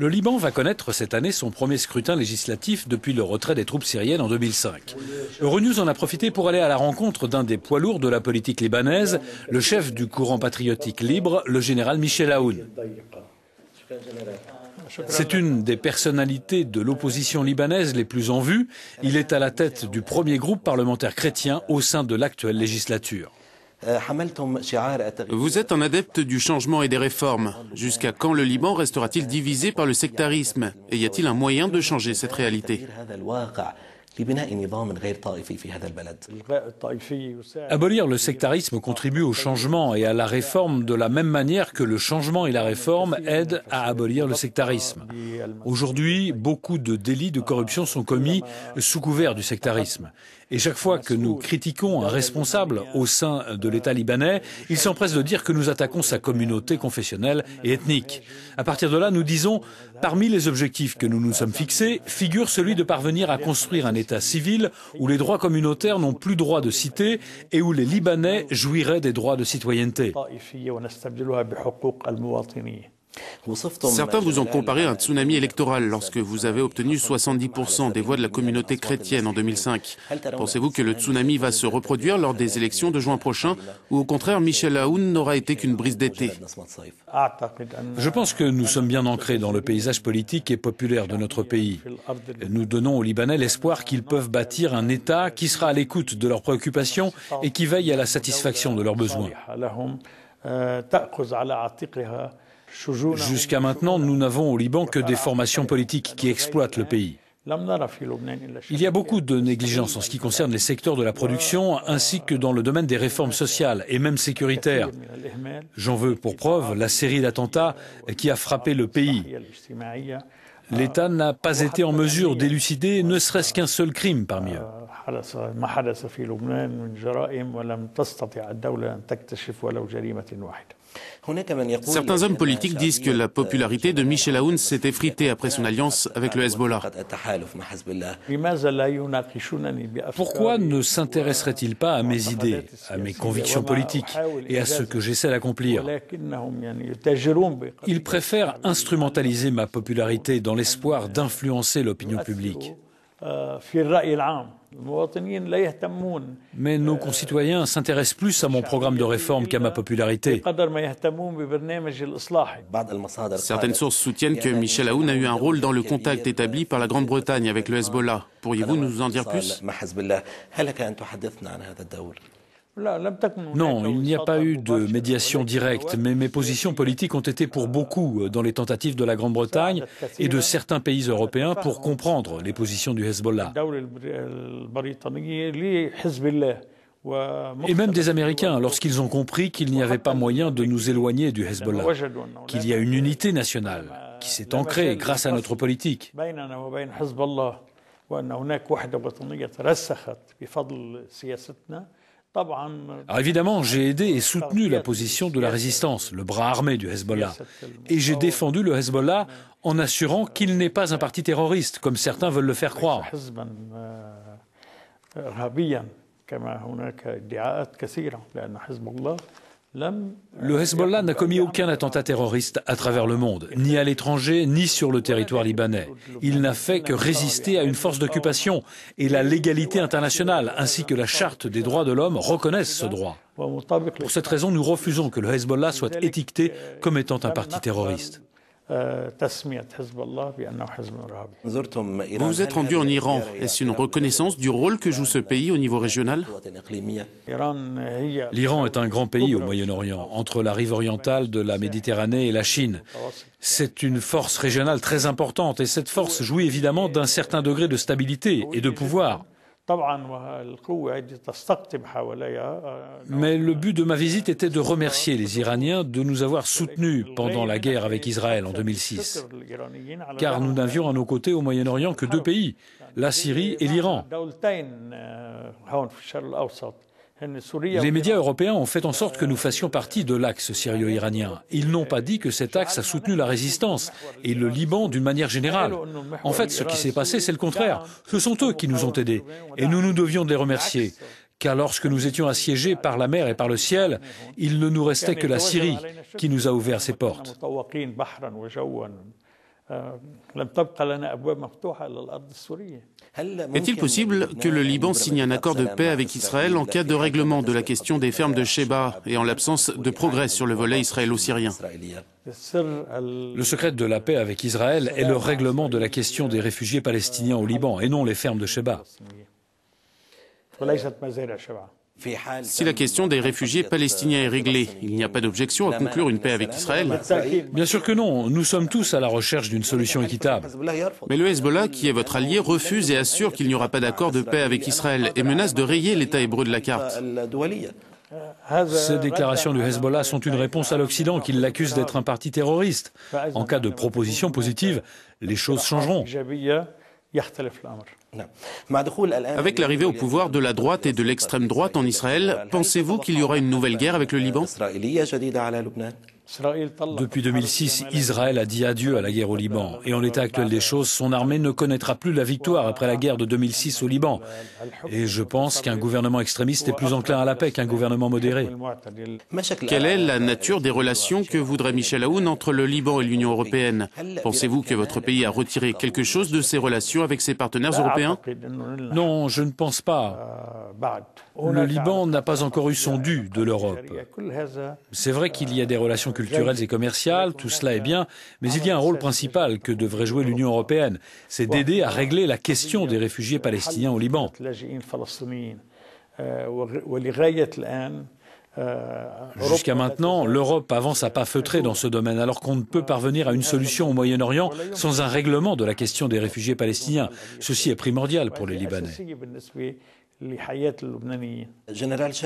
Le Liban va connaître cette année son premier scrutin législatif depuis le retrait des troupes syriennes en 2005. Euronews en a profité pour aller à la rencontre d'un des poids lourds de la politique libanaise, le chef du courant patriotique libre, le général Michel Aoun. C'est une des personnalités de l'opposition libanaise les plus en vue. Il est à la tête du premier groupe parlementaire chrétien au sein de l'actuelle législature. Vous êtes un adepte du changement et des réformes. Jusqu'à quand le Liban restera-t-il divisé par le sectarisme? Et y a-t-il un moyen de changer cette réalité? Abolir le sectarisme contribue au changement et à la réforme de la même manière que le changement et la réforme aident à abolir le sectarisme. Aujourd'hui, beaucoup de délits de corruption sont commis sous couvert du sectarisme. Et chaque fois que nous critiquons un responsable au sein de l'État libanais, il s'empresse de dire que nous attaquons sa communauté confessionnelle et ethnique. À partir de là, nous disons, parmi les objectifs que nous nous sommes fixés, figure celui de parvenir à construire un État civil où les droits communautaires n'ont plus droit de cité et où les Libanais jouiraient des droits de citoyenneté. Certains vous ont comparé à un tsunami électoral lorsque vous avez obtenu 70% des voix de la communauté chrétienne en 2005. Pensez-vous que le tsunami va se reproduire lors des élections de juin prochain ou au contraire Michel Aoun n'aura été qu'une brise d'été? Je pense que nous sommes bien ancrés dans le paysage politique et populaire de notre pays. Nous donnons aux Libanais l'espoir qu'ils peuvent bâtir un État qui sera à l'écoute de leurs préoccupations et qui veille à la satisfaction de leurs besoins. Jusqu'à maintenant, nous n'avons au Liban que des formations politiques qui exploitent le pays. Il y a beaucoup de négligence en ce qui concerne les secteurs de la production ainsi que dans le domaine des réformes sociales et même sécuritaires. J'en veux pour preuve la série d'attentats qui a frappé le pays. L'État n'a pas été en mesure d'élucider ne serait-ce qu'un seul crime parmi eux. Certains hommes politiques disent que la popularité de Michel Aoun s'est effritée après son alliance avec le Hezbollah. Pourquoi ne s'intéresserait-il pas à mes idées, à mes convictions politiques et à ce que j'essaie d'accomplir? Il préfère instrumentaliser ma popularité dans l'espoir d'influencer l'opinion publique. Mais nos concitoyens s'intéressent plus à mon programme de réforme qu'à ma popularité. Certaines sources soutiennent que Michel Aoun a eu un rôle dans le contact établi par la Grande-Bretagne avec le Hezbollah. Pourriez-vous nous en dire plus? Non, il n'y a pas eu de médiation directe, mais mes positions politiques ont été pour beaucoup dans les tentatives de la Grande-Bretagne et de certains pays européens pour comprendre les positions du Hezbollah. Et même des Américains, lorsqu'ils ont compris qu'il n'y avait pas moyen de nous éloigner du Hezbollah, qu'il y a une unité nationale qui s'est ancrée grâce à notre politique. Alors évidemment, j'ai aidé et soutenu la position de la résistance, le bras armé du Hezbollah. Et j'ai défendu le Hezbollah en assurant qu'il n'est pas un parti terroriste, comme certains veulent le faire croire. Le Hezbollah n'a commis aucun attentat terroriste à travers le monde, ni à l'étranger, ni sur le territoire libanais. Il n'a fait que résister à une force d'occupation et la légalité internationale, ainsi que la charte des droits de l'homme reconnaissent ce droit. Pour cette raison, nous refusons que le Hezbollah soit étiqueté comme étant un parti terroriste. Vous vous êtes rendu en Iran. Est-ce une reconnaissance du rôle que joue ce pays au niveau régional? L'Iran est un grand pays au Moyen-Orient, entre la rive orientale de la Méditerranée et la Chine. C'est une force régionale très importante et cette force jouit évidemment d'un certain degré de stabilité et de pouvoir. Mais le but de ma visite était de remercier les Iraniens de nous avoir soutenus pendant la guerre avec Israël en 2006. Car nous n'avions à nos côtés au Moyen-Orient que deux pays, la Syrie et l'Iran. Les médias européens ont fait en sorte que nous fassions partie de l'axe syrio-iranien. Ils n'ont pas dit que cet axe a soutenu la résistance et le Liban d'une manière générale. En fait, ce qui s'est passé, c'est le contraire. Ce sont eux qui nous ont aidés et nous nous devions de les remercier. Car lorsque nous étions assiégés par la mer et par le ciel, il ne nous restait que la Syrie qui nous a ouvert ses portes. Est-il possible que le Liban signe un accord de paix avec Israël en cas de règlement de la question des fermes de Sheba et en l'absence de progrès sur le volet israélo-syrien? Le secret de la paix avec Israël est le règlement de la question des réfugiés palestiniens au Liban et non les fermes de Sheba. Si la question des réfugiés palestiniens est réglée, il n'y a pas d'objection à conclure une paix avec Israël? Bien sûr que non. Nous sommes tous à la recherche d'une solution équitable. Mais le Hezbollah, qui est votre allié, refuse et assure qu'il n'y aura pas d'accord de paix avec Israël et menace de rayer l'État hébreu de la carte. Ces déclarations du Hezbollah sont une réponse à l'Occident qui l'accuse d'être un parti terroriste. En cas de proposition positive, les choses changeront. Avec l'arrivée au pouvoir de la droite et de l'extrême droite en Israël, pensez-vous qu'il y aura une nouvelle guerre avec le Liban? Depuis 2006, Israël a dit adieu à la guerre au Liban. Et en l'état actuel des choses, son armée ne connaîtra plus la victoire après la guerre de 2006 au Liban. Et je pense qu'un gouvernement extrémiste est plus enclin à la paix qu'un gouvernement modéré. Quelle est la nature des relations que voudrait Michel Aoun entre le Liban et l'Union européenne? Pensez-vous que votre pays a retiré quelque chose de ses relations avec ses partenaires européens? Non, je ne pense pas. Le Liban n'a pas encore eu son dû de l'Europe. C'est vrai qu'il y a des relations culturelles et commerciales, tout cela est bien, mais il y a un rôle principal que devrait jouer l'Union européenne, c'est d'aider à régler la question des réfugiés palestiniens au Liban. Jusqu'à maintenant, l'Europe avance à pas feutrés dans ce domaine, alors qu'on ne peut parvenir à une solution au Moyen-Orient sans un règlement de la question des réfugiés palestiniens. Ceci est primordial pour les Libanais.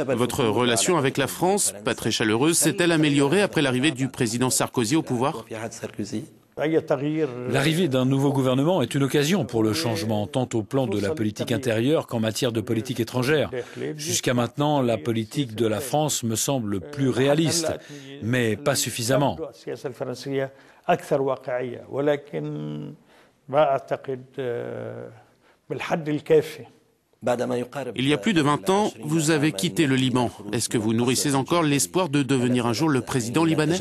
Votre relation avec la France, pas très chaleureuse, s'est-elle améliorée après l'arrivée du président Sarkozy au pouvoir? L'arrivée d'un nouveau gouvernement est une occasion pour le changement, tant au plan de la politique intérieure qu'en matière de politique étrangère. Jusqu'à maintenant, la politique de la France me semble plus réaliste, mais pas suffisamment. Il y a plus de 20 ans, vous avez quitté le Liban. Est-ce que vous nourrissez encore l'espoir de devenir un jour le président libanais?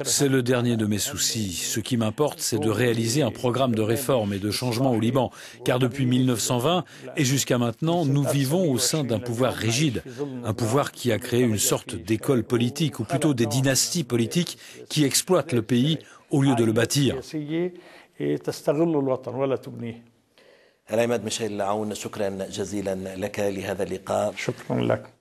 C'est le dernier de mes soucis. Ce qui m'importe, c'est de réaliser un programme de réforme et de changement au Liban. Car depuis 1920 et jusqu'à maintenant, nous vivons au sein d'un pouvoir rigide. Un pouvoir qui a créé une sorte d'école politique, ou plutôt des dynasties politiques qui exploitent le pays au lieu de le bâtir. العماد ميشيل عون شكرا جزيلا لك لهذا اللقاء. شكرا لك.